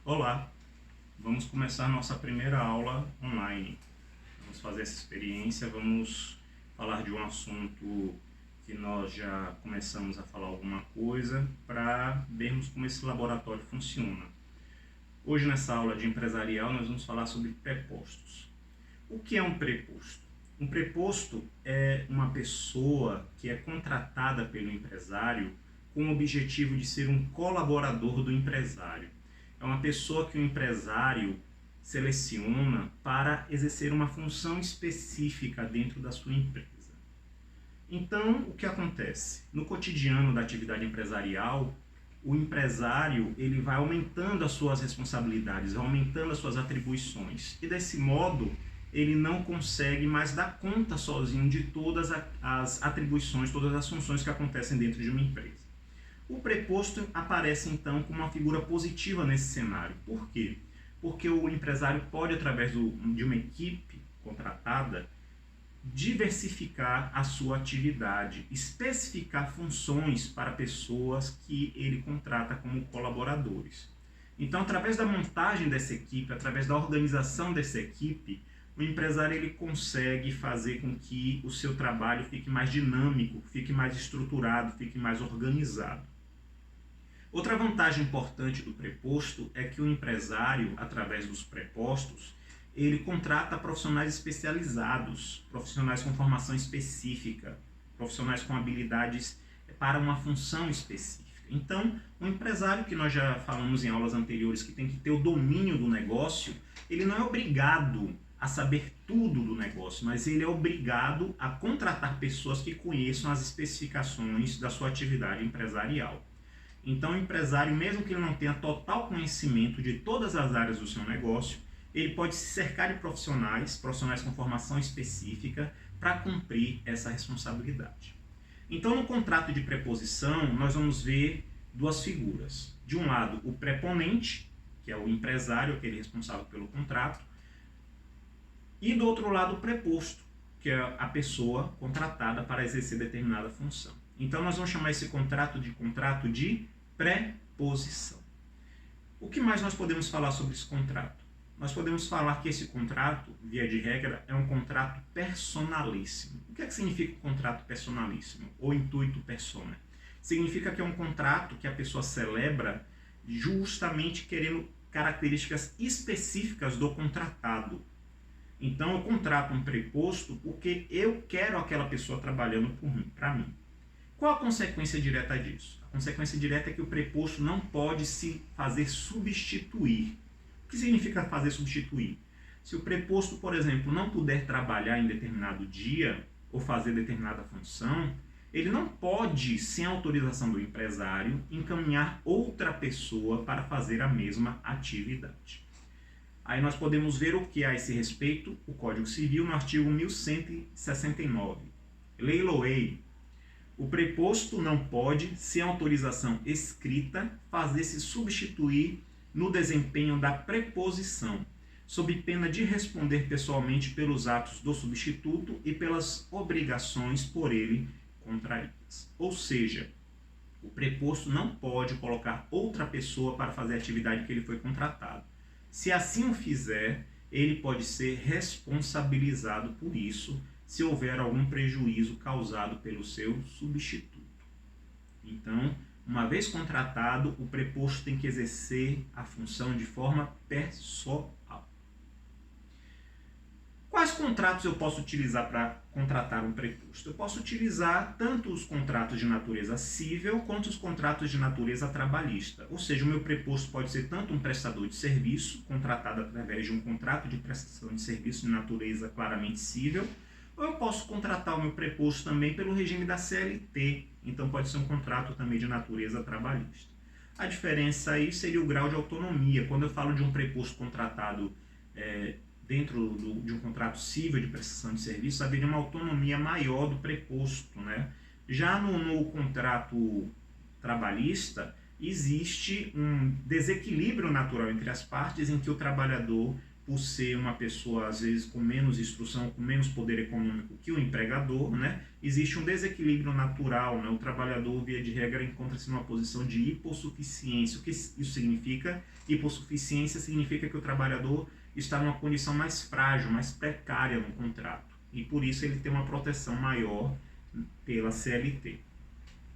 Olá, vamos começar nossa primeira aula online. Vamos fazer essa experiência, vamos falar de um assunto que nós já começamos a falar alguma coisa para vermos como esse laboratório funciona. Hoje nessa aula de empresarial nós vamos falar sobre prepostos. O que é um preposto? Um preposto é uma pessoa que é contratada pelo empresário com o objetivo de ser um colaborador do empresário. É uma pessoa que o empresário seleciona para exercer uma função específica dentro da sua empresa. Então, o que acontece? No cotidiano da atividade empresarial, o empresário ele vai aumentando as suas responsabilidades, aumentando as suas atribuições. E desse modo, ele não consegue mais dar conta sozinho de todas as atribuições, todas as funções que acontecem dentro de uma empresa. O preposto aparece então como uma figura positiva nesse cenário. Por quê? Porque o empresário pode, através de uma equipe contratada, diversificar a sua atividade, especificar funções para pessoas que ele contrata como colaboradores. Então, através da montagem dessa equipe, através da organização dessa equipe, o empresário ele consegue fazer com que o seu trabalho fique mais dinâmico, fique mais estruturado, fique mais organizado. Outra vantagem importante do preposto é que o empresário, através dos prepostos, ele contrata profissionais especializados, profissionais com formação específica, profissionais com habilidades para uma função específica. Então, o empresário, que nós já falamos em aulas anteriores, que tem que ter o domínio do negócio, ele não é obrigado a saber tudo do negócio, mas ele é obrigado a contratar pessoas que conheçam as especificações da sua atividade empresarial. Então, o empresário, mesmo que ele não tenha total conhecimento de todas as áreas do seu negócio, ele pode se cercar de profissionais com formação específica para cumprir essa responsabilidade. Então, no contrato de preposição, nós vamos ver duas figuras. De um lado, o preponente, que é o empresário, aquele responsável pelo contrato, e do outro lado, o preposto, que é a pessoa contratada para exercer determinada função. Então, nós vamos chamar esse contrato de preposição. O que mais nós podemos falar sobre esse contrato? Nós podemos falar que esse contrato, via de regra, é um contrato personalíssimo. O que é que significa um contrato personalíssimo? Ou intuito persona? Significa que é um contrato que a pessoa celebra justamente querendo características específicas do contratado. Então, eu contrato um preposto porque eu quero aquela pessoa trabalhando para mim. Qual a consequência direta disso? A consequência direta é que o preposto não pode se fazer substituir. O que significa fazer substituir? Se o preposto, por exemplo, não puder trabalhar em determinado dia ou fazer determinada função, ele não pode, sem autorização do empresário, encaminhar outra pessoa para fazer a mesma atividade. Aí nós podemos ver o que há a esse respeito, o Código Civil, no artigo 1169. Lei-loei. O preposto não pode, sem autorização escrita, fazer-se substituir no desempenho da preposição, sob pena de responder pessoalmente pelos atos do substituto e pelas obrigações por ele contraídas. Ou seja, o preposto não pode colocar outra pessoa para fazer a atividade que ele foi contratado. Se assim o fizer, ele pode ser responsabilizado por isso, se houver algum prejuízo causado pelo seu substituto. Então, uma vez contratado, o preposto tem que exercer a função de forma pessoal. Quais contratos eu posso utilizar para contratar um preposto? Eu posso utilizar tanto os contratos de natureza civil quanto os contratos de natureza trabalhista. Ou seja, o meu preposto pode ser tanto um prestador de serviço, contratado através de um contrato de prestação de serviço de natureza claramente civil, ou eu posso contratar o meu preposto também pelo regime da CLT, então pode ser um contrato também de natureza trabalhista. A diferença aí seria o grau de autonomia. Quando eu falo de um preposto contratado dentro de um contrato civil de prestação de serviço, haveria uma autonomia maior do preposto, né? Já no contrato trabalhista, existe um desequilíbrio natural entre as partes em que o trabalhador por ser uma pessoa, às vezes, com menos instrução, com menos poder econômico que o empregador, né? Existe um desequilíbrio natural, né? O trabalhador, via de regra, encontra-se numa posição de hipossuficiência. O que isso significa? Hipossuficiência significa que o trabalhador está numa condição mais frágil, mais precária no contrato. E por isso ele tem uma proteção maior pela CLT,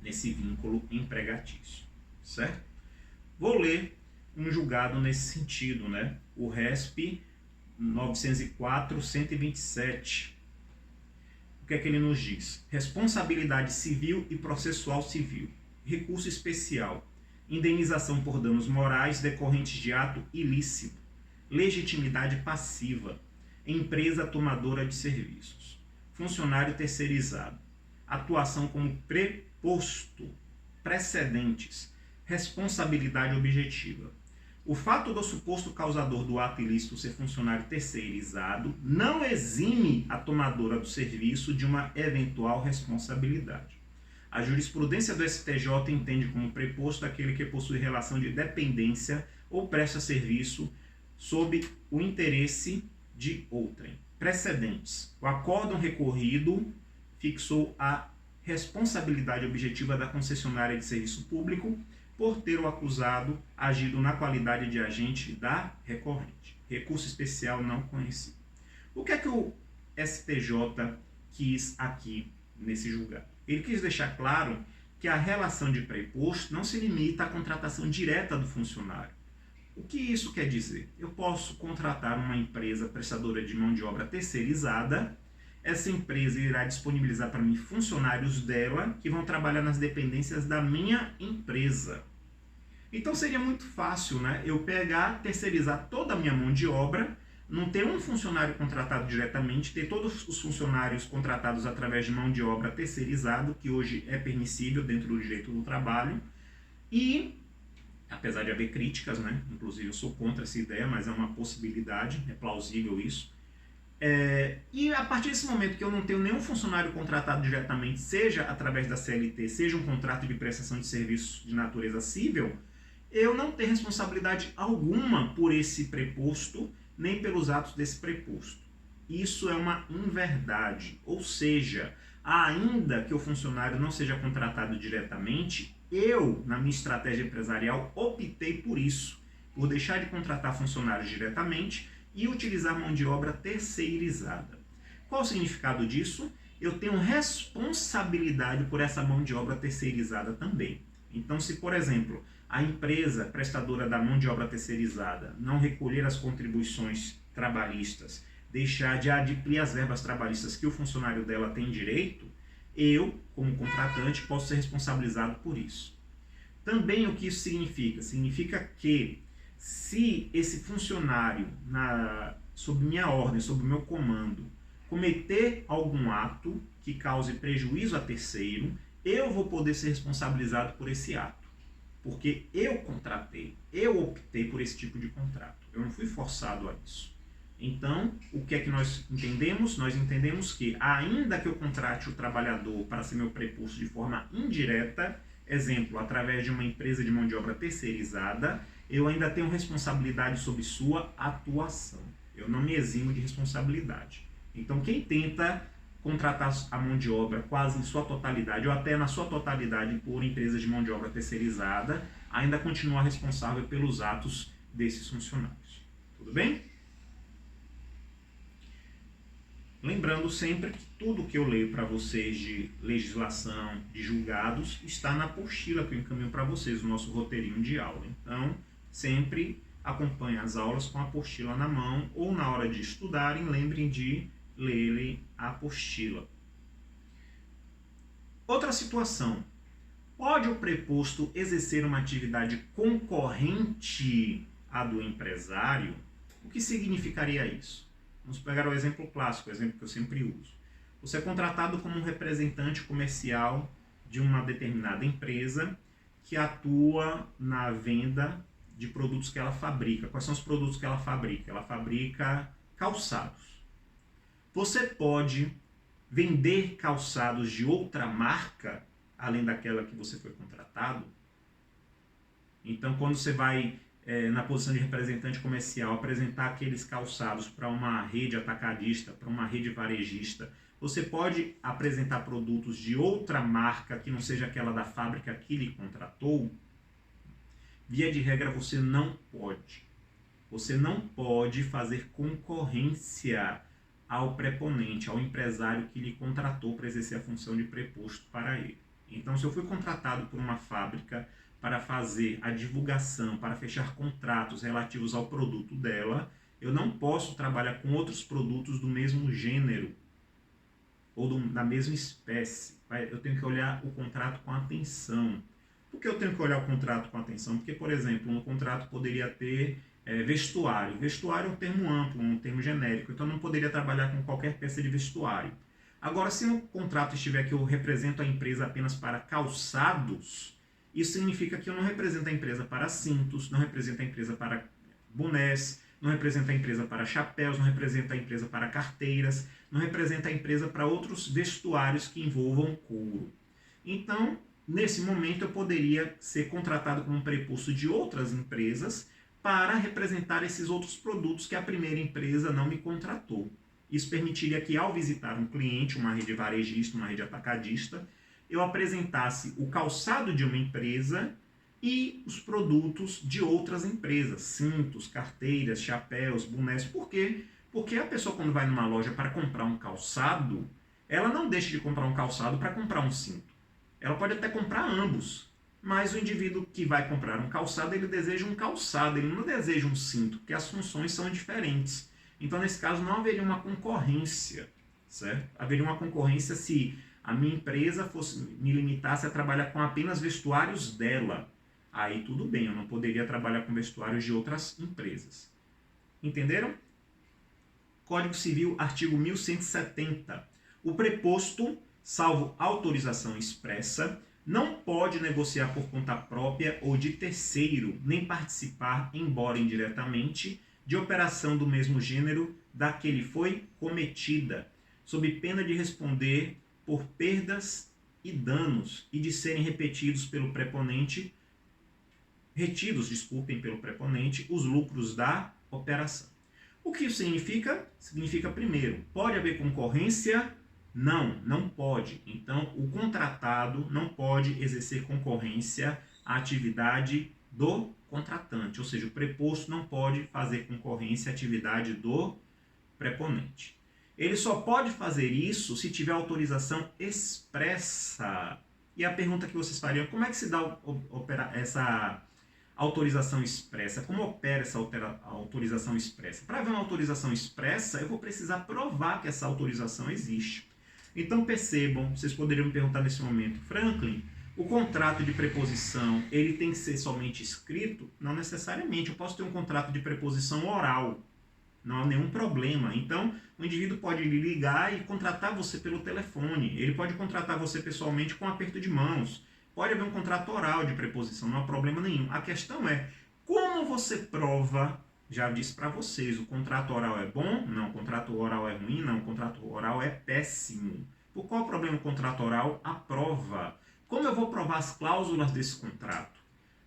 nesse vínculo empregatício, certo? Vou ler um julgado nesse sentido, né? O RESP 904-127. O que é que ele nos diz? Responsabilidade civil e processual civil. Recurso especial. Indenização por danos morais decorrentes de ato ilícito. Legitimidade passiva. Empresa tomadora de serviços. Funcionário terceirizado. Atuação como preposto. Precedentes. Responsabilidade objetiva. O fato do suposto causador do ato ilícito ser funcionário terceirizado não exime a tomadora do serviço de uma eventual responsabilidade. A jurisprudência do STJ entende como preposto aquele que possui relação de dependência ou presta serviço sob o interesse de outrem. Precedentes. O acórdão recorrido fixou a responsabilidade objetiva da concessionária de serviço público por ter o acusado agido na qualidade de agente da recorrente. Recurso especial não conhecido. O que é que o STJ quis aqui nesse julgado? Ele quis deixar claro que a relação de preposto não se limita à contratação direta do funcionário. O que isso quer dizer? Eu posso contratar uma empresa prestadora de mão de obra terceirizada. Essa empresa irá disponibilizar para mim funcionários dela que vão trabalhar nas dependências da minha empresa. Então seria muito fácil, né? Eu pegar, terceirizar toda a minha mão de obra, não ter um funcionário contratado diretamente, ter todos os funcionários contratados através de mão de obra terceirizado, que hoje é permissível dentro do direito do trabalho, e, apesar de haver críticas, né? Inclusive eu sou contra essa ideia, mas é uma possibilidade, é plausível isso. E a partir desse momento que eu não tenho nenhum funcionário contratado diretamente, seja através da CLT, seja um contrato de prestação de serviços de natureza civil, eu não tenho responsabilidade alguma por esse preposto, nem pelos atos desse preposto. Isso é uma inverdade, ou seja, ainda que o funcionário não seja contratado diretamente, eu, na minha estratégia empresarial, optei por isso, por deixar de contratar funcionários diretamente e utilizar mão de obra terceirizada. Qual o significado disso? Eu tenho responsabilidade por essa mão de obra terceirizada também. Então, se, por exemplo, a empresa prestadora da mão de obra terceirizada não recolher as contribuições trabalhistas, deixar de adquirir as verbas trabalhistas que o funcionário dela tem direito, eu, como contratante, posso ser responsabilizado por isso. Também o que isso significa? Significa que se esse funcionário, sob minha ordem, sob meu comando, cometer algum ato que cause prejuízo a terceiro, eu vou poder ser responsabilizado por esse ato. Porque eu contratei, eu optei por esse tipo de contrato. Eu não fui forçado a isso. Então, o que é que nós entendemos? Nós entendemos que, ainda que eu contrate o trabalhador para ser meu preposto de forma indireta, exemplo, através de uma empresa de mão de obra terceirizada, eu ainda tenho responsabilidade sobre sua atuação. Eu não me eximo de responsabilidade. Então, quem tenta contratar a mão de obra quase em sua totalidade, ou até na sua totalidade por empresa de mão de obra terceirizada, ainda continua responsável pelos atos desses funcionários. Tudo bem? Lembrando sempre que tudo que eu leio para vocês de legislação, de julgados, está na apostila que eu encaminho para vocês, o nosso roteirinho de aula. Então, sempre acompanhem as aulas com a apostila na mão, ou na hora de estudarem, lembrem de lerem a apostila. Outra situação. Pode o preposto exercer uma atividade concorrente à do empresário? O que significaria isso? Vamos pegar o exemplo clássico, o exemplo que eu sempre uso. Você é contratado como um representante comercial de uma determinada empresa que atua na venda de produtos que ela fabrica. Quais são os produtos que ela fabrica? Ela fabrica calçados. Você pode vender calçados de outra marca, além daquela que você foi contratado? Então, quando você vai na posição de representante comercial, apresentar aqueles calçados para uma rede atacadista, para uma rede varejista. Você pode apresentar produtos de outra marca que não seja aquela da fábrica que lhe contratou. Via de regra, você não pode. Você não pode fazer concorrência ao preponente, ao empresário que lhe contratou para exercer a função de preposto para ele. Então, se eu fui contratado por uma fábrica para fazer a divulgação, para fechar contratos relativos ao produto dela, eu não posso trabalhar com outros produtos do mesmo gênero ou da mesma espécie. Eu tenho que olhar o contrato com atenção. Por que eu tenho que olhar o contrato com atenção? Porque, por exemplo, um contrato poderia ter vestuário. Vestuário é um termo amplo, um termo genérico, então eu não poderia trabalhar com qualquer peça de vestuário. Agora, se no contrato estiver que eu represento a empresa apenas para calçados, isso significa que eu não represento a empresa para cintos, não represento a empresa para bonés, não representa a empresa para chapéus, não representa a empresa para carteiras, não representa a empresa para outros vestuários que envolvam couro. Então, nesse momento, eu poderia ser contratado como preposto de outras empresas para representar esses outros produtos que a primeira empresa não me contratou. Isso permitiria que, ao visitar um cliente, uma rede varejista, uma rede atacadista, eu apresentasse o calçado de uma empresa e os produtos de outras empresas, cintos, carteiras, chapéus, bonés. Por quê? Porque a pessoa, quando vai numa loja para comprar um calçado, ela não deixa de comprar um calçado para comprar um cinto. Ela pode até comprar ambos, mas o indivíduo que vai comprar um calçado, ele deseja um calçado, ele não deseja um cinto, porque as funções são diferentes. Então, nesse caso, não haveria uma concorrência, certo? Haveria uma concorrência se a minha empresa me limitasse a trabalhar com apenas vestuários dela. Aí tudo bem, eu não poderia trabalhar com vestuários de outras empresas. Entenderam? Código Civil, artigo 1170. O preposto, salvo autorização expressa, não pode negociar por conta própria ou de terceiro, nem participar, embora indiretamente, de operação do mesmo gênero da que lhe foi cometida, sob pena de responder por perdas e danos e de serem retidos pelo preponente os lucros da operação. O que isso significa? Significa, primeiro, pode haver concorrência? Não, não pode. Então, o contratado não pode exercer concorrência à atividade do contratante, ou seja, o preposto não pode fazer concorrência à atividade do preponente. Ele só pode fazer isso se tiver autorização expressa. E a pergunta que vocês fariam, como é que se dá essa autorização expressa? Como opera essa autorização expressa? Para haver uma autorização expressa, eu vou precisar provar que essa autorização existe. Então percebam, vocês poderiam me perguntar nesse momento, Franklin, o contrato de preposição, ele tem que ser somente escrito? Não necessariamente, eu posso ter um contrato de preposição oral, não há nenhum problema. Então, o indivíduo pode lhe ligar e contratar você pelo telefone, ele pode contratar você pessoalmente com um aperto de mãos, pode haver um contrato oral de preposição, não há problema nenhum. A questão é, como você prova? Já disse para vocês, o contrato oral é bom? Não. O contrato oral é ruim? Não. O contrato oral é péssimo. Por qual o problema do contrato oral? A prova. Como eu vou provar as cláusulas desse contrato?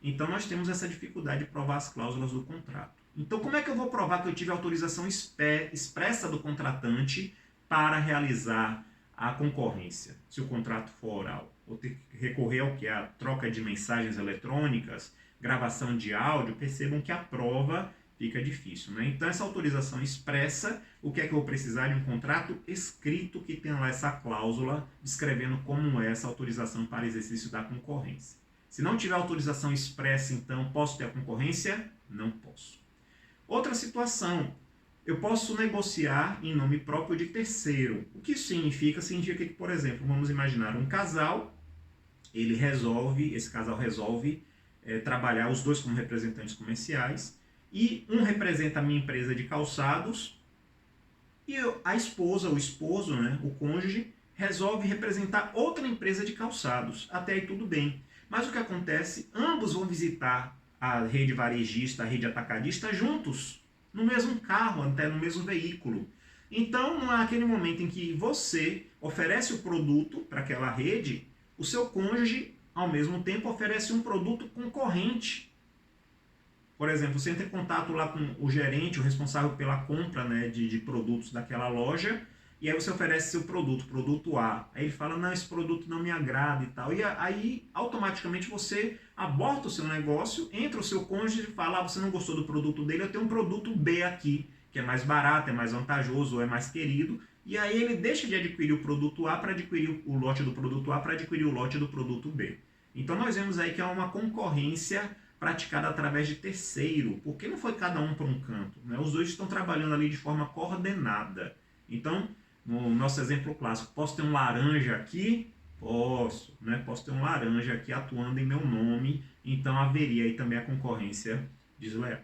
Então, nós temos essa dificuldade de provar as cláusulas do contrato. Então, como é que eu vou provar que eu tive autorização expressa do contratante para realizar a concorrência, se o contrato for oral? Vou ter que recorrer ao que? A troca de mensagens eletrônicas, gravação de áudio. Percebam que a prova fica difícil, né? Então, essa autorização expressa, o que é que eu vou precisar? De um contrato escrito que tenha lá essa cláusula descrevendo como é essa autorização para exercício da concorrência. Se não tiver autorização expressa, então, posso ter a concorrência? Não posso. Outra situação, eu posso negociar em nome próprio de terceiro. O que isso significa? Significa que, por exemplo, vamos imaginar um casal, esse casal resolve trabalhar os dois como representantes comerciais, e um representa a minha empresa de calçados e a esposa, o esposo, né, o cônjuge, resolve representar outra empresa de calçados. Até aí tudo bem. Mas o que acontece? Ambos vão visitar a rede varejista, a rede atacadista juntos, no mesmo carro, até no mesmo veículo. Então, naquele momento em que você oferece o produto para aquela rede, o seu cônjuge, ao mesmo tempo, oferece um produto concorrente. Por exemplo, você entra em contato lá com o gerente, o responsável pela compra, né, de produtos daquela loja, e aí você oferece seu produto, produto A. Aí ele fala, não, esse produto não me agrada e tal. E aí, automaticamente, você aborta o seu negócio, entra o seu cônjuge e fala, você não gostou do produto dele, eu tenho um produto B aqui, que é mais barato, é mais vantajoso, ou é mais querido. E aí ele deixa de adquirir o produto A para adquirir o lote do produto A para adquirir o lote do produto B. Então nós vemos aí que é uma concorrência praticada através de terceiro, porque não foi cada um para um canto, né? Os dois estão trabalhando ali de forma coordenada. Então, no nosso exemplo clássico, posso ter um laranja aqui? Posso, né? Posso ter um laranja aqui atuando em meu nome, então haveria aí também a concorrência desleal.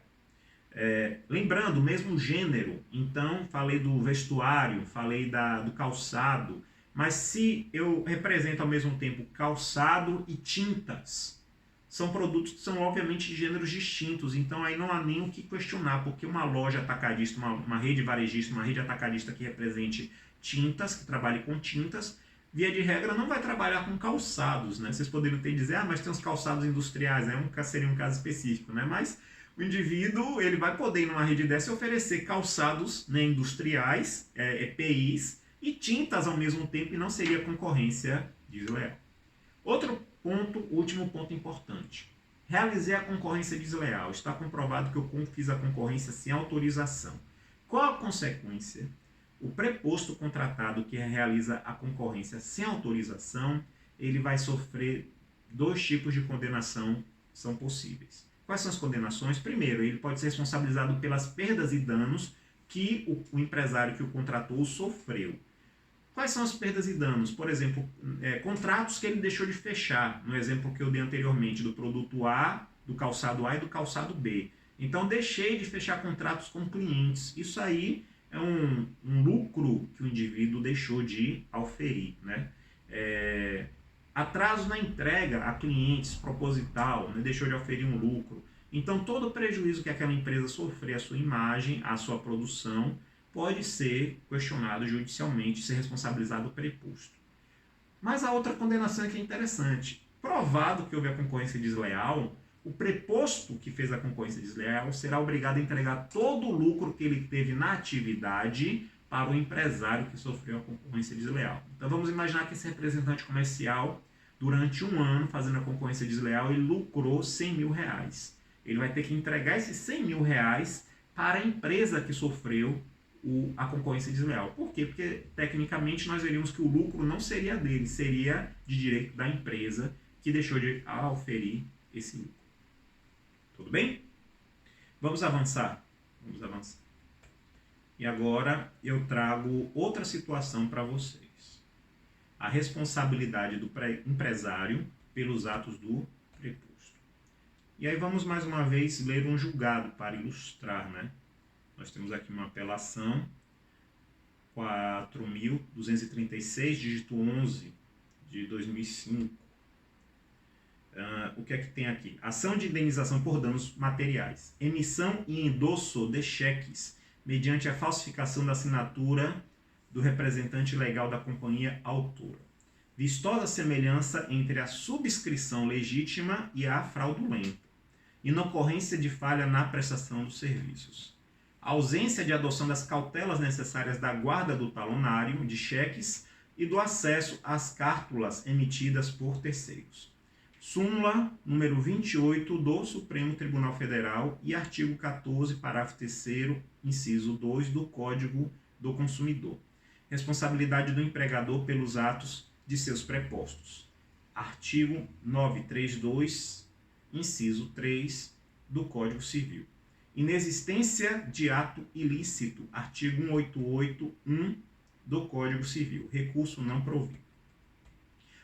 Lembrando, o mesmo gênero, então falei do vestuário, falei do calçado, mas se eu represento ao mesmo tempo calçado e tintas, são produtos que são obviamente gêneros distintos, então aí não há nem o que questionar, porque uma loja atacadista, uma rede varejista, uma rede atacadista que represente tintas, que trabalhe com tintas, via de regra não vai trabalhar com calçados, né? Vocês poderiam ter dizer, mas tem os calçados industriais, né? Seria um caso específico, né? Mas o indivíduo ele vai poder ir numa rede dessa e oferecer calçados, né, industriais, EPIs, e tintas ao mesmo tempo, e não seria concorrência desleal. Outro ponto, último ponto importante. Realizei a concorrência desleal. Está comprovado que eu fiz a concorrência sem autorização. Qual a consequência? O preposto contratado que realiza a concorrência sem autorização, ele vai sofrer 2 tipos de condenação são possíveis. Quais são as condenações? Primeiro, ele pode ser responsabilizado pelas perdas e danos que o empresário que o contratou sofreu. Quais são as perdas e danos? Por exemplo, contratos que ele deixou de fechar, no exemplo que eu dei anteriormente, do produto A, do calçado A e do calçado B. Então, deixei de fechar contratos com clientes. Isso aí é um lucro que o indivíduo deixou de auferir, né? Atraso na entrega a clientes proposital, né? Deixou de auferir um lucro. Então, todo o prejuízo que aquela empresa sofrer à sua imagem, à sua produção, pode ser questionado judicialmente, ser responsabilizado o preposto. Mas a outra condenação é que é interessante. Provado que houve a concorrência desleal, o preposto que fez a concorrência desleal será obrigado a entregar todo o lucro que ele teve na atividade para o empresário que sofreu a concorrência desleal. Então vamos imaginar que esse representante comercial, durante um ano fazendo a concorrência desleal, ele lucrou 100 mil reais. Ele vai ter que entregar esses 100 mil reais para a empresa que sofreu a concorrência desleal. Por quê? Porque, tecnicamente, nós veríamos que o lucro não seria dele, seria de direito da empresa que deixou de auferir esse lucro. Tudo bem? Vamos avançar. Vamos avançar. E agora eu trago outra situação para vocês. A responsabilidade do empresário pelos atos do preposto. E aí vamos mais uma vez ler um julgado para ilustrar, né? Nós temos aqui uma apelação 4.236, dígito 11, de 2005. O que é que tem aqui? Ação de indenização por danos materiais. Emissão e endosso de cheques mediante a falsificação da assinatura do representante legal da companhia autora. Vistosa semelhança entre a subscrição legítima e a fraudulenta. Inocorrência de falha na prestação dos serviços. Ausência de adoção das cautelas necessárias da guarda do talonário de cheques e do acesso às cártulas emitidas por terceiros. Súmula número 28 do Supremo Tribunal Federal e artigo 14, parágrafo 3º, inciso 2 do Código do Consumidor. Responsabilidade do empregador pelos atos de seus prepostos. Artigo 932, inciso 3 do Código Civil. Inexistência de ato ilícito, artigo 188.1 do Código Civil, recurso não provido.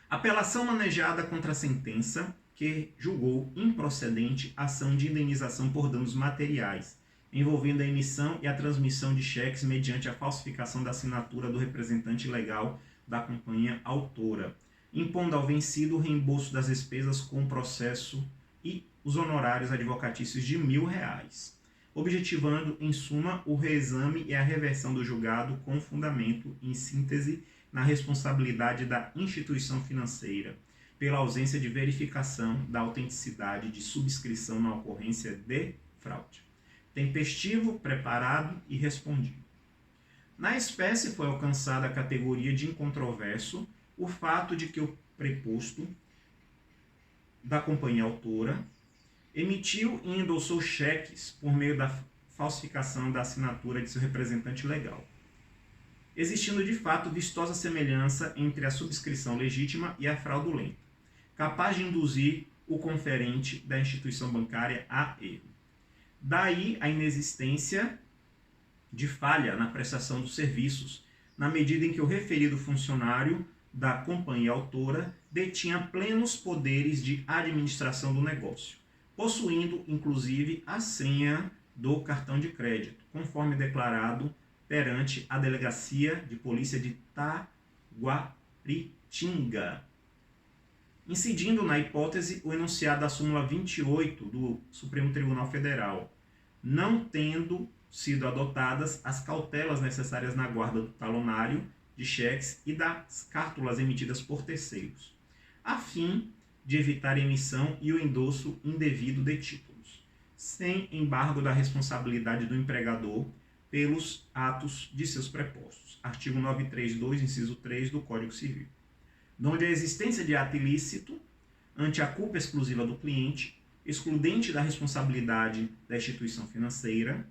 Apelação manejada contra a sentença que julgou improcedente ação de indenização por danos materiais, envolvendo a emissão e a transmissão de cheques mediante a falsificação da assinatura do representante legal da companhia autora, impondo ao vencido o reembolso das despesas com o processo e os honorários advocatícios de R$1.000, objetivando, em suma, o reexame e a reversão do julgado com fundamento, em síntese, na responsabilidade da instituição financeira, pela ausência de verificação da autenticidade de subscrição na ocorrência de fraude. Tempestivo, preparado e respondido. Na espécie foi alcançada a categoria de incontroverso o fato de que o preposto da companhia autora emitiu e endossou cheques por meio da falsificação da assinatura de seu representante legal, existindo de fato vistosa semelhança entre a subscrição legítima e a fraudulenta, capaz de induzir o conferente da instituição bancária a erro. Daí a inexistência de falha na prestação dos serviços, na medida em que o referido funcionário da companhia autora detinha plenos poderes de administração do negócio, possuindo inclusive a senha do cartão de crédito, conforme declarado perante a Delegacia de Polícia de Taguaritinga, incidindo na hipótese o enunciado da súmula 28 do Supremo Tribunal Federal, não tendo sido adotadas as cautelas necessárias na guarda do talonário de cheques e das cártulas emitidas por terceiros, a fim de evitar a emissão e o endosso indevido de títulos, sem embargo da responsabilidade do empregador pelos atos de seus prepostos. Artigo 932, inciso 3 do Código Civil. Onde a existência de ato ilícito, ante a culpa exclusiva do cliente, excludente da responsabilidade da instituição financeira,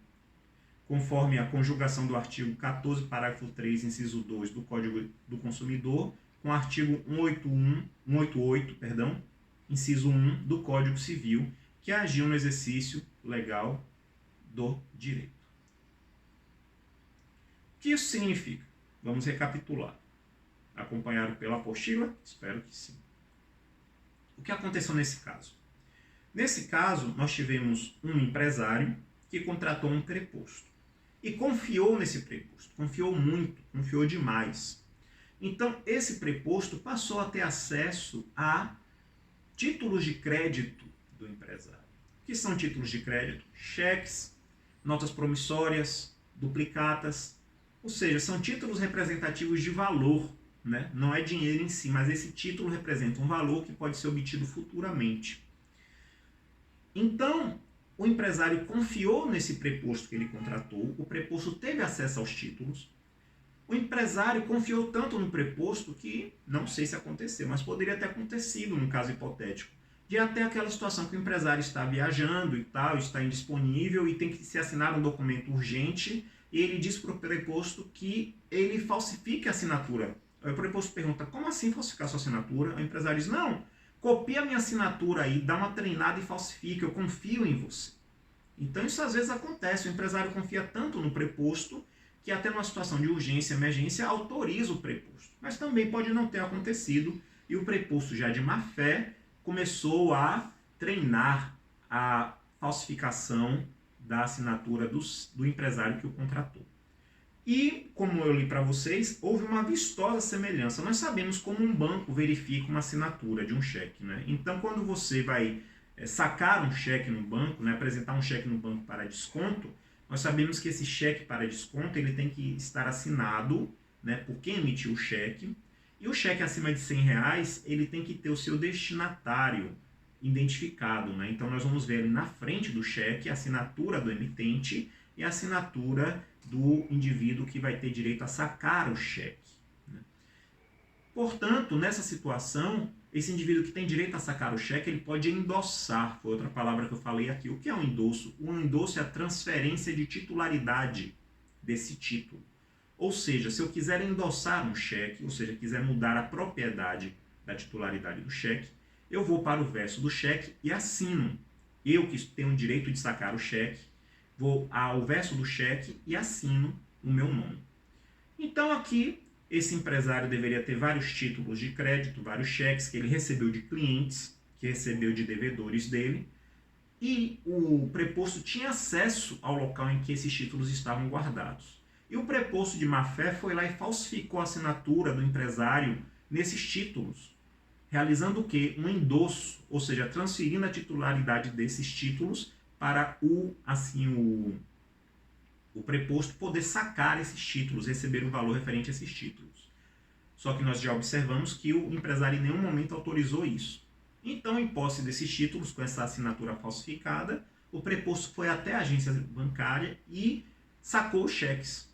conforme a conjugação do artigo 14, parágrafo 3, inciso 2 do Código do Consumidor, com o artigo 188, inciso 1 do Código Civil, que agiu no exercício legal do direito. O que isso significa? Vamos recapitular. Acompanhado pela apostila? Espero que sim. O que aconteceu nesse caso? Nesse caso, nós tivemos um empresário que contratou um preposto e confiou nesse preposto. Confiou muito, confiou demais. Então, esse preposto passou a ter acesso a títulos de crédito do empresário. O que são títulos de crédito? Cheques, notas promissórias, duplicatas, ou seja, são títulos representativos de valor, né? Não é dinheiro em si, mas esse título representa um valor que pode ser obtido futuramente. Então, o empresário confiou nesse preposto que ele contratou, o preposto teve acesso aos títulos, o empresário confiou tanto no preposto que, não sei se aconteceu, mas poderia ter acontecido num caso hipotético, de até aquela situação que o empresário está viajando e tal, está indisponível e tem que se assinar um documento urgente e ele diz para o preposto que ele falsifique a assinatura. Aí o preposto pergunta, como assim falsificar a sua assinatura? O empresário diz, não, copia a minha assinatura aí, dá uma treinada e falsifica, eu confio em você. Então isso às vezes acontece, o empresário confia tanto no preposto que até numa situação de urgência, emergência, autoriza o preposto. Mas também pode não ter acontecido e o preposto já de má fé começou a treinar a falsificação da assinatura do empresário que o contratou. E, como eu li para vocês, houve uma vistosa semelhança. Nós sabemos como um banco verifica uma assinatura de um cheque, né? Então, quando você vai sacar um cheque no banco, né, apresentar um cheque no banco para desconto, nós sabemos que esse cheque para desconto ele tem que estar assinado, né, por quem emitiu o cheque. E o cheque acima de R$100, ele tem que ter o seu destinatário identificado, né? Então, nós vamos ver ali na frente do cheque a assinatura do emitente e a assinatura do indivíduo que vai ter direito a sacar o cheque, né? Portanto, nessa situação, esse indivíduo que tem direito a sacar o cheque, ele pode endossar, foi outra palavra que eu falei aqui. O que é um endosso? Um endosso é a transferência de titularidade desse título. Ou seja, se eu quiser endossar um cheque, ou seja, quiser mudar a propriedade da titularidade do cheque, eu vou para o verso do cheque e assino. Eu que tenho o direito de sacar o cheque, vou ao verso do cheque e assino o meu nome. Então aqui, esse empresário deveria ter vários títulos de crédito, vários cheques que ele recebeu de clientes, que recebeu de devedores dele, e o preposto tinha acesso ao local em que esses títulos estavam guardados. E o preposto de má-fé foi lá e falsificou a assinatura do empresário nesses títulos, realizando o quê? Um endosso, ou seja, transferindo a titularidade desses títulos para o preposto poder sacar esses títulos, receber o valor referente a esses títulos. Só que nós já observamos que o empresário em nenhum momento autorizou isso. Então, em posse desses títulos, com essa assinatura falsificada, o preposto foi até a agência bancária e sacou os cheques.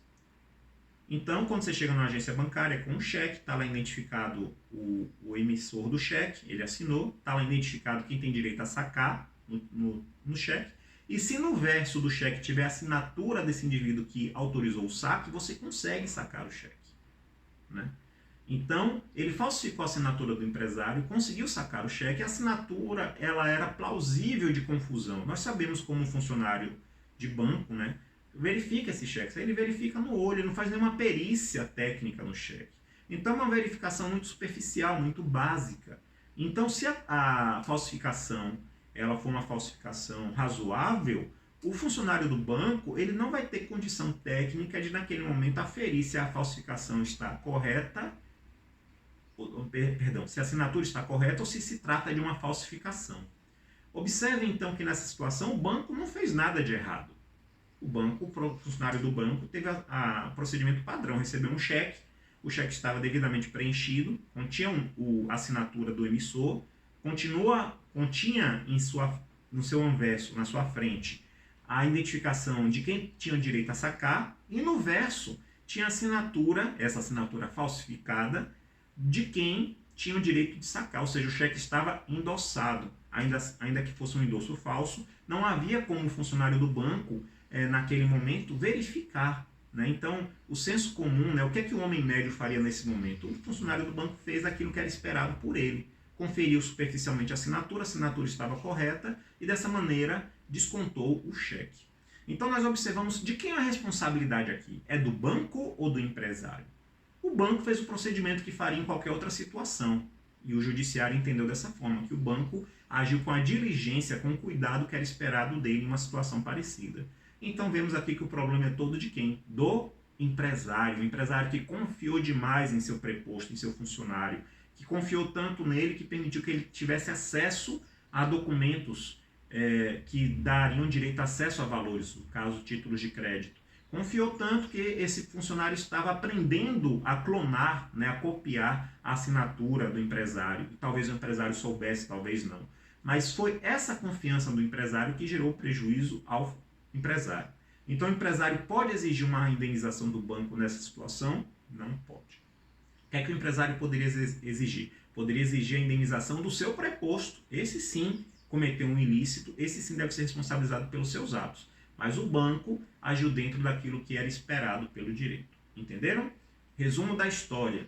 Então, quando você chega numa agência bancária com um cheque, está lá identificado o emissor do cheque, ele assinou, está lá identificado quem tem direito a sacar no cheque, e se no verso do cheque tiver a assinatura desse indivíduo que autorizou o saque, você consegue sacar o cheque. Né? Então, ele falsificou a assinatura do empresário, conseguiu sacar o cheque, a assinatura ela era plausível de confusão. Nós sabemos como um funcionário de banco, né, verifica esse cheque. Ele verifica no olho, ele não faz nenhuma perícia técnica no cheque. Então, é uma verificação muito superficial, muito básica. Então, se a falsificação ela for uma falsificação razoável, o funcionário do banco ele não vai ter condição técnica de, naquele momento, aferir se a falsificação está correta, se a assinatura está correta ou se trata de uma falsificação. Observe, então, que nessa situação o banco não fez nada de errado. O funcionário do banco teve o procedimento padrão, recebeu um cheque, o cheque estava devidamente preenchido, continha a assinatura do emissor, continha no seu anverso, na sua frente, a identificação de quem tinha o direito a sacar, e no verso tinha essa assinatura falsificada, de quem tinha o direito de sacar, ou seja, o cheque estava endossado, ainda que fosse um endosso falso, não havia como o funcionário do banco, naquele momento, verificar. Né? Então, o senso comum, né? O que é que o homem médio faria nesse momento? O funcionário do banco fez aquilo que era esperado por ele, conferiu superficialmente a assinatura estava correta e dessa maneira descontou o cheque. Então nós observamos de quem é a responsabilidade aqui? É do banco ou do empresário? O banco fez o procedimento que faria em qualquer outra situação e o judiciário entendeu dessa forma, que o banco agiu com a diligência, com o cuidado que era esperado dele em uma situação parecida. Então vemos aqui que o problema é todo de quem? Do empresário, o empresário que confiou demais em seu preposto, em seu funcionário, que confiou tanto nele que permitiu que ele tivesse acesso a documentos que dariam direito a acesso a valores, no caso, títulos de crédito. Confiou tanto que esse funcionário estava aprendendo a clonar, né, a copiar a assinatura do empresário. Talvez o empresário soubesse, talvez não. Mas foi essa confiança do empresário que gerou prejuízo ao empresário. Então o empresário pode exigir uma indenização do banco nessa situação? Não pode. O que é que o empresário poderia exigir? Poderia exigir a indenização do seu preposto. Esse sim cometeu um ilícito, esse sim deve ser responsabilizado pelos seus atos. Mas o banco agiu dentro daquilo que era esperado pelo direito. Entenderam? Resumo da história.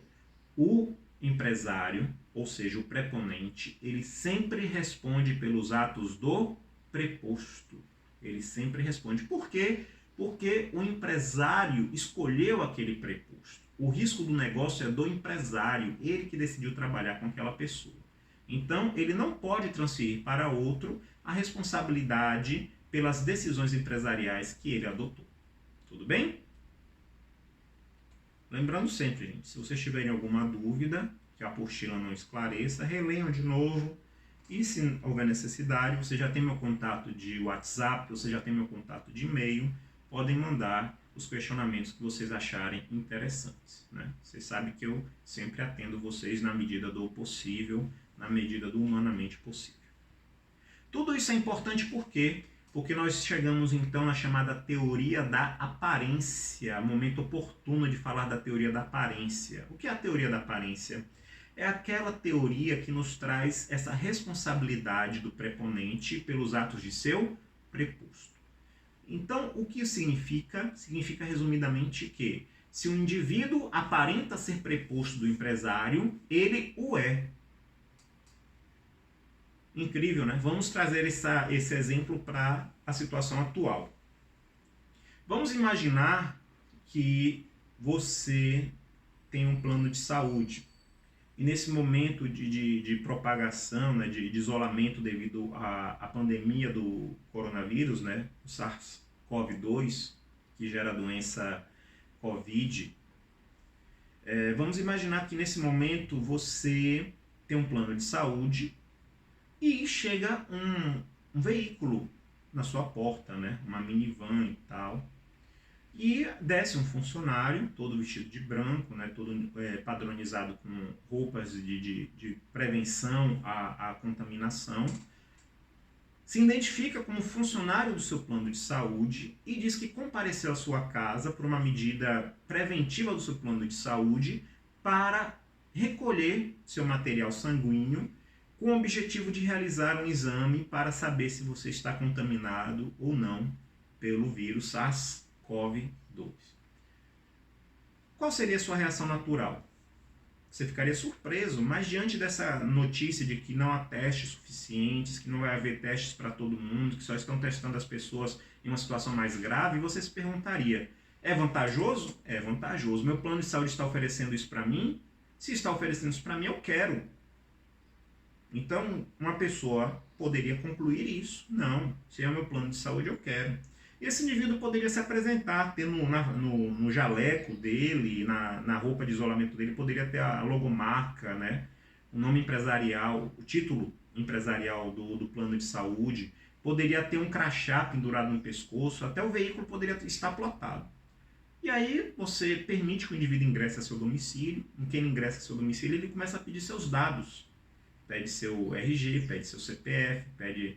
O empresário, ou seja, o preponente, ele sempre responde pelos atos do preposto. Ele sempre responde. Por quê? Porque o empresário escolheu aquele preposto. O risco do negócio é do empresário, ele que decidiu trabalhar com aquela pessoa. Então, ele não pode transferir para outro a responsabilidade pelas decisões empresariais que ele adotou. Tudo bem? Lembrando sempre, gente, se vocês tiverem alguma dúvida, que a apostila não esclareça, releiam de novo. E se houver necessidade, você já tem meu contato de WhatsApp, você já tem meu contato de e-mail, podem mandar os questionamentos que vocês acharem interessantes. Né? Vocês sabem que eu sempre atendo vocês na medida do possível, na medida do humanamente possível. Tudo isso é importante por quê? Porque nós chegamos então na chamada teoria da aparência, momento oportuno de falar da teoria da aparência. O que é a teoria da aparência? É aquela teoria que nos traz essa responsabilidade do preponente pelos atos de seu preposto. Então, o que significa? Significa resumidamente que se o indivíduo aparenta ser preposto do empresário, ele o é. Incrível, né? Vamos trazer esse exemplo para a situação atual. Vamos imaginar que você tem um plano de saúde. E nesse momento de propagação, né, de isolamento devido à pandemia do coronavírus, né, o SARS-CoV-2, que gera a doença COVID, vamos imaginar que nesse momento você tem um plano de saúde e chega um veículo na sua porta, né, uma minivan e tal. E desce um funcionário, todo vestido de branco, né, todo padronizado com roupas de prevenção à contaminação. se identifica como funcionário do seu plano de saúde e diz que compareceu à sua casa por uma medida preventiva do seu plano de saúde para recolher seu material sanguíneo com o objetivo de realizar um exame para saber se você está contaminado ou não pelo vírus SARS-CoV-2. Qual seria a sua reação natural? Você ficaria surpreso, mas diante dessa notícia de que não há testes suficientes, que não vai haver testes para todo mundo, que só estão testando as pessoas em uma situação mais grave, você se perguntaria, é vantajoso? É vantajoso. Meu plano de saúde está oferecendo isso para mim? Se está oferecendo isso para mim, eu quero. Então, uma pessoa poderia concluir isso. Não, se é o meu plano de saúde, eu quero. Esse indivíduo poderia se apresentar, ter no jaleco dele, na roupa de isolamento dele, poderia ter a logomarca, né? O nome empresarial, o título empresarial do plano de saúde, poderia ter um crachá pendurado no pescoço, até o veículo poderia estar plotado. E aí você permite que o indivíduo ingresse a seu domicílio, em quem ingressa a seu domicílio, ele começa a pedir seus dados. Pede seu RG, pede seu CPF, pede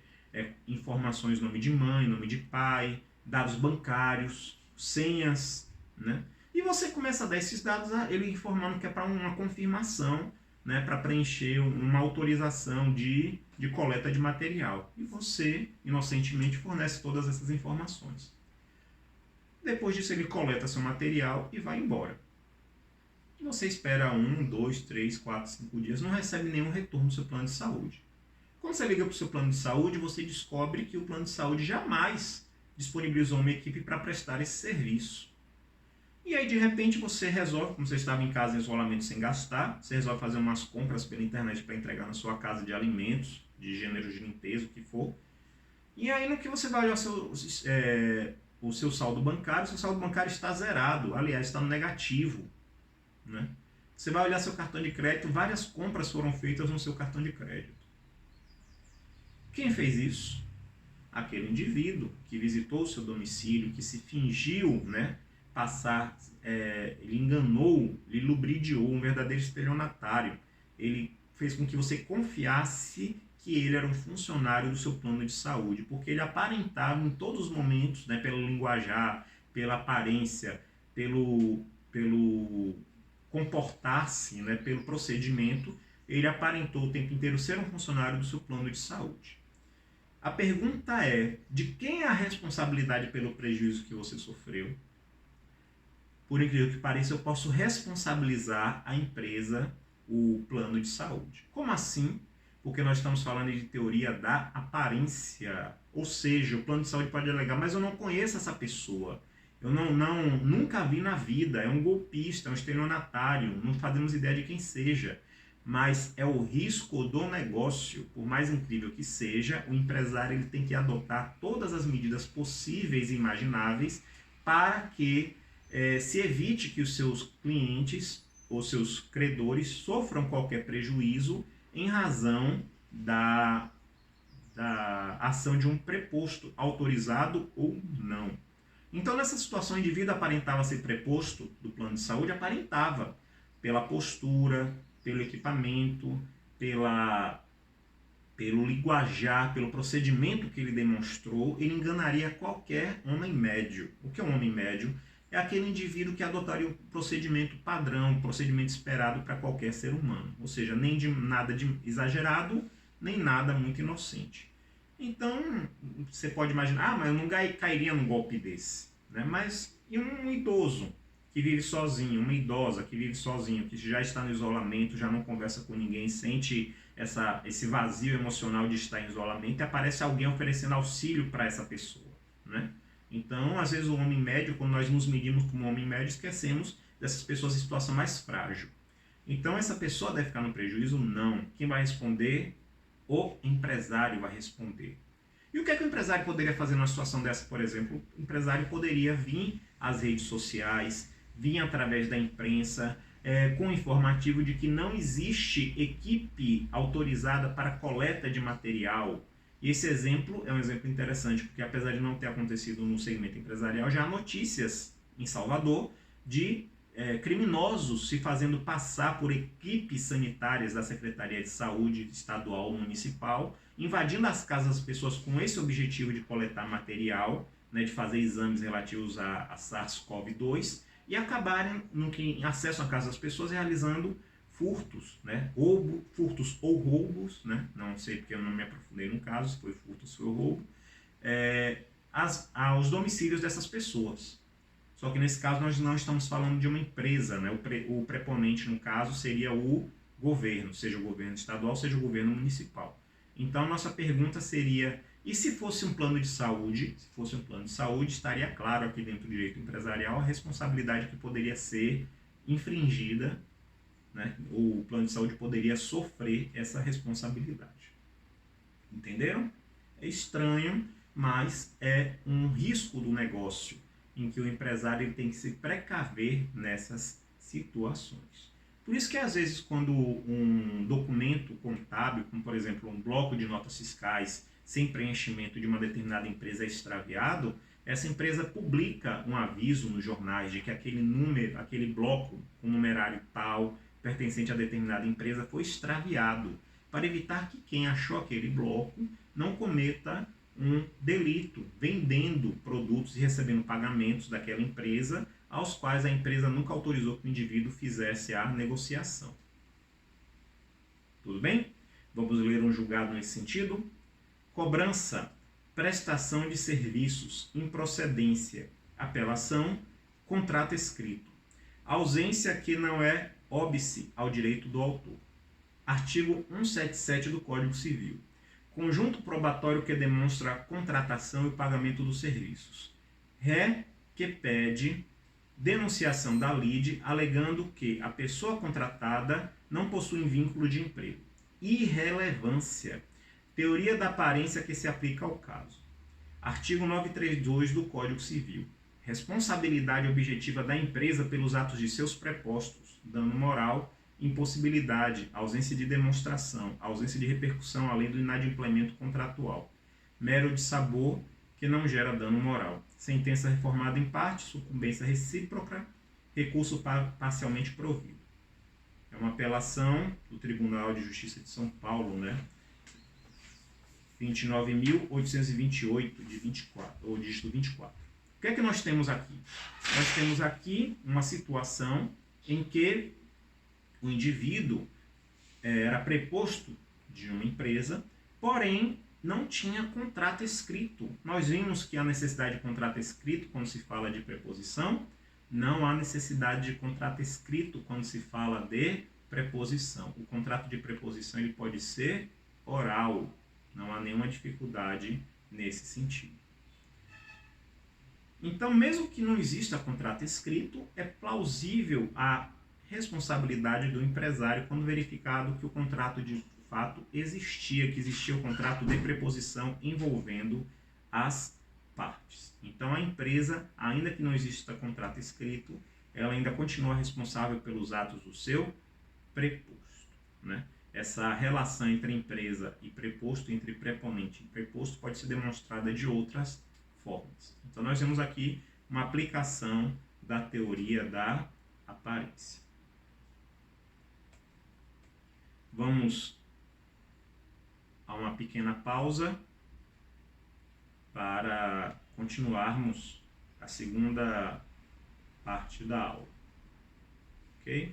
informações, nome de mãe, nome de pai, dados bancários, senhas, né? E você começa a dar esses dados, ele informando que é para uma confirmação, né, para preencher uma autorização de coleta de material. E você, inocentemente, fornece todas essas informações. Depois disso, ele coleta seu material e vai embora. Você espera 1, 2, 3, 4, 5 dias, não recebe nenhum retorno do seu plano de saúde. Quando você liga para o seu plano de saúde, você descobre que o plano de saúde jamais disponibilizou uma equipe para prestar esse serviço. E aí, de repente, você resolve, como você estava em casa em isolamento sem gastar, você resolve fazer umas compras pela internet para entregar na sua casa de alimentos, de gênero de limpeza, o que for. E aí, no que você vai olhar o seu saldo bancário, seu saldo bancário está zerado, aliás, está no negativo, né? Você vai olhar seu cartão de crédito, várias compras foram feitas no seu cartão de crédito. Quem fez isso? Aquele indivíduo que visitou o seu domicílio, que se fingiu, né, ele enganou, ele lubridiou, um verdadeiro estelionatário. Ele fez com que você confiasse que ele era um funcionário do seu plano de saúde, porque ele aparentava em todos os momentos, né, pelo linguajar, pela aparência, pelo comportar-se, né, pelo procedimento, ele aparentou o tempo inteiro ser um funcionário do seu plano de saúde. A pergunta é, de quem é a responsabilidade pelo prejuízo que você sofreu? Por incrível que pareça, eu posso responsabilizar a empresa, o plano de saúde. Como assim? Porque nós estamos falando de teoria da aparência. Ou seja, o plano de saúde pode alegar, mas eu não conheço essa pessoa. Eu nunca vi na vida, é um golpista, é um estelionatário, não fazemos ideia de quem seja. Mas é o risco do negócio, por mais incrível que seja, o empresário ele tem que adotar todas as medidas possíveis e imagináveis para que se evite que os seus clientes ou seus credores sofram qualquer prejuízo em razão da ação de um preposto, autorizado ou não. Então, nessa situação, o indivíduo aparentava ser preposto do plano de saúde, aparentava pela postura, pelo equipamento, pelo linguajar, pelo procedimento que ele demonstrou, ele enganaria qualquer homem médio. O que é um homem médio? É aquele indivíduo que adotaria o procedimento padrão, o procedimento esperado para qualquer ser humano. Ou seja, nem de nada de exagerado, nem nada muito inocente. Então, você pode imaginar, mas eu não cairia num golpe desse. Né? Mas e um idoso que vive sozinho, uma idosa que vive sozinho, que já está no isolamento, já não conversa com ninguém, sente esse vazio emocional de estar em isolamento, e aparece alguém oferecendo auxílio para essa pessoa, né? Então, às vezes o homem médio, quando nós nos medimos como homem médio, esquecemos dessas pessoas em situação mais frágil. Então, essa pessoa deve ficar no prejuízo? Não. Quem vai responder? O empresário vai responder. E o que é que o empresário poderia fazer numa situação dessa, por exemplo? O empresário poderia vir às redes sociais, vir através da imprensa, com o informativo de que não existe equipe autorizada para coleta de material. E esse exemplo é um exemplo interessante, porque apesar de não ter acontecido no segmento empresarial, já há notícias em Salvador de criminosos se fazendo passar por equipes sanitárias da Secretaria de Saúde estadual ou municipal, invadindo as casas das pessoas com esse objetivo de coletar material, né, de fazer exames relativos a SARS-CoV-2 e acabarem, em acesso à casa das pessoas, realizando furtos, né, furtos ou roubos, né, não sei porque eu não me aprofundei no caso, se foi furto ou se foi roubo, aos domicílios dessas pessoas. Só que nesse caso nós não estamos falando de uma empresa, né? O preponente no caso seria o governo, seja o governo estadual, seja o governo municipal. Então nossa pergunta seria, e se fosse um plano de saúde? Se fosse um plano de saúde, estaria claro aqui dentro do direito empresarial a responsabilidade que poderia ser infringida, né? O plano de saúde poderia sofrer essa responsabilidade. Entenderam? É estranho, mas é um risco do negócio em que o empresário ele tem que se precaver nessas situações. Por isso que às vezes quando um documento contábil, como por exemplo um bloco de notas fiscais sem preenchimento de uma determinada empresa é extraviado, essa empresa publica um aviso nos jornais de que aquele número, aquele bloco com numerário tal, pertencente a determinada empresa, foi extraviado, para evitar que quem achou aquele bloco não cometa um delito, vendendo produtos e recebendo pagamentos daquela empresa, aos quais a empresa nunca autorizou que o indivíduo fizesse a negociação. Tudo bem? Vamos ler um julgado nesse sentido? Cobrança, prestação de serviços, improcedência, apelação, contrato escrito. Ausência que não é óbice ao direito do autor. Artigo 177 do Código Civil. Conjunto probatório que demonstra a contratação e o pagamento dos serviços. Ré que pede denunciação da lide, alegando que a pessoa contratada não possui vínculo de emprego. Irrelevância. Teoria da aparência que se aplica ao caso. Artigo 932 do Código Civil. Responsabilidade objetiva da empresa pelos atos de seus prepostos, dano moral, impossibilidade, ausência de demonstração, ausência de repercussão, além do inadimplemento contratual. Mero de sabor que não gera dano moral. Sentença reformada em parte, sucumbência recíproca, recurso parcialmente provido. É uma apelação do Tribunal de Justiça de São Paulo, né? 29.828 de 24, ou dígito 24. O que é que nós temos aqui? Nós temos aqui uma situação em que o indivíduo era preposto de uma empresa, porém não tinha contrato escrito. Nós vimos que a necessidade de contrato escrito quando se fala de preposição, não há necessidade de contrato escrito quando se fala de preposição. O contrato de preposição ele pode ser oral, não há nenhuma dificuldade nesse sentido. Então, mesmo que não exista contrato escrito, é plausível a responsabilidade do empresário quando verificado que o contrato de fato existia, que existia o contrato de preposição envolvendo as partes. Então, a empresa, ainda que não exista contrato escrito, ela ainda continua responsável pelos atos do seu preposto, né? Essa relação entre empresa e preposto, entre preponente e preposto, pode ser demonstrada de outras formas. Então, nós temos aqui uma aplicação da teoria da aparência. Vamos a uma pequena pausa para continuarmos a segunda parte da aula. Ok?